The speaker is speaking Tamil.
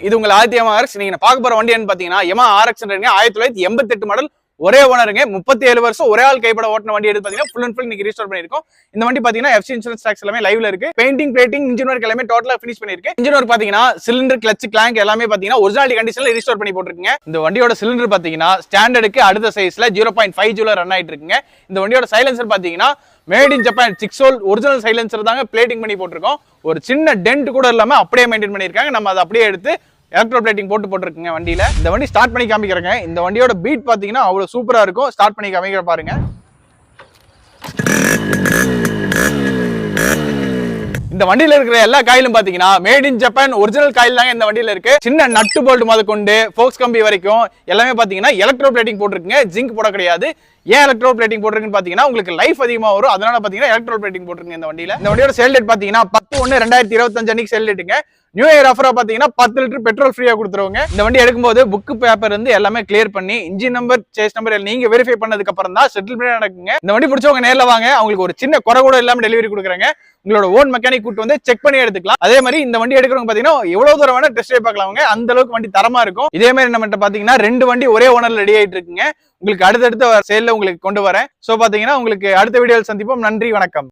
இது உங்கள் ஆதித்யா ஆர்எக்ஸ். நீங்க பார்க்க போற வண்டி என்ன பாத்தீங்கன்னா யமா ஆர்எக்ஸ் 1988 மாடல், ஒரே ஓனருங்க, 37 வருஷம் ஒரே ஆள் கைப்பட ஓட்டின வண்டி எடுத்து பாத்தீங்கன்னா ஃபுல் அண்ட் ஃபுல் இன்னைக்கு ரீஸ்டோர் பண்ணிருக்கோம். இந்த வண்டி பாத்தீங்கன்னா எஃப்சி இன்சூரன்ஸ் டாக்ஸ் எல்லாமே லைவ்ல இருக்கு. பெயிண்டிங், பிளேட்டிங், இன்ஜின் ஒர்க் எல்லாமே டோட்டலா ஃபினிஷ் பண்ணிருக்கு. இன்ஜின் ஒர்க் பாத்தீங்கன்னா சிலிண்டர், கிளட்ச், கிளாங்க் எல்லாமே பாத்தீங்கன்னா ஒரிஜினாலிட்டி கண்டிஷன்ல ரீஸ்டோர் பண்ணி போட்டுருக்கீங்க. இந்த வண்டியோட சிலிண்டர் பாத்தீங்கன்னா ஸ்டாண்டர்டுக்கு அடுத்த சைஸ்ல 0.5 ஜூல ரன் ஆயிட்டு இருக்குங்க. இந்த வண்டியோட சைலன்சர் பாத்தீங்கன்னா made in Japan 6 whole original silencer தாங்க பிளேட்டிங் பண்ணி போட்டிருக்கோம். ஒரு சின்ன டென்ட் கூட இல்லாம அப்படியே மெயின்டைன் பண்ணிருக்காங்க. நம்ம அதை அப்படியே எடுத்து எலக்ட்ரோ பிளேட்டிங் போட்டுருக்குங்க வண்டியில. இந்த வண்டி ஸ்டார்ட் பண்ணி காமிக்கிறேங்க. இந்த வண்டியோட பீட் பாத்தீங்கன்னா அவ்வளவு சூப்பரா இருக்கும். ஸ்டார்ட் பண்ணி காமிக்கிற பாருங்க. இந்த வண்டியில இருக்கிற எல்லா காயிலும் பாத்தீங்கன்னா made in Japan original coil தாங்க இந்த வண்டியில இருக்கு. சின்ன நட்டு போல்ட் முத கொண்டு ஃபோக்ஸ் கம்பி வரைக்கும் எல்லாமே பாத்தீங்கன்னா எலக்ட்ரோ பிளேட்டிங் போட்டுருக்குங்க. ஜிங்க் போட கிடையாது. ஏன் எலக்ட்ரோ பிளேட்டிங் போட்டுருக்குன்னு பாத்தீங்கன்னா உங்களுக்கு லைஃப் அதிகமா வரும். அதனால பாத்தீங்கன்னா எலக்ட்ரோ பிளேட்டிங் போட்டுருங்க இந்த வண்டியில. இந்த வண்டியோட சேல் டேட் பாத்தீங்கன்னா 10/1/2025 அன்னைக்கு சேல் டேட்டுங்க. நியூ இயர் ஆஃபரா பாத்தீங்கன்னா 10 லிட்டர் பெட்ரோல் ஃப்ரீயா கொடுத்துருவாங்க. இந்த வண்டி எடுக்கும்போது புக் பேப்பர் இருந்து எல்லாமே கிளியர் பண்ணி இன்ஜின் நம்பர், சேஸ் நம்பர் நீங்க வெரிஃபை பண்ணதுக்கு அப்புறம் தான் செட்டில்மெண்ட் நடக்குங்க. இந்த வண்டி பிடிச்சவங்க நேர்ல வாங்க. அவங்களுக்கு ஒரு சின்ன குறை கூட இல்லாம டெலிவரி கொடுக்குறாங்க. உங்களோட ஓன் மெக்கானிக் கூட்டு வந்து செக் பண்ணி எடுத்துக்கலாம். அதே மாதிரி இந்த வண்டி எடுக்கிறவங்க பாத்தீங்கன்னா எவ்வளவு தூரம் வேணா டெஸ்ட் ட்ரைவ் பார்க்கலாம். அந்த அளவுக்கு வண்டி தரமா இருக்கும். இதே மாதிரி நம்ம பாத்தீங்கன்னா 2 வண்டி ஒரே ஓனர்ல ரெடி ஆயிட்டு இருக்குங்க. உங்களுக்கு அடுத்தடுத்த சேல்ல உங்களுக்கு கொண்டு வரேன். சோ பாத்தீங்கன்னா உங்களுக்கு அடுத்த வீடியோவில் சந்திப்போம். நன்றி, வணக்கம்.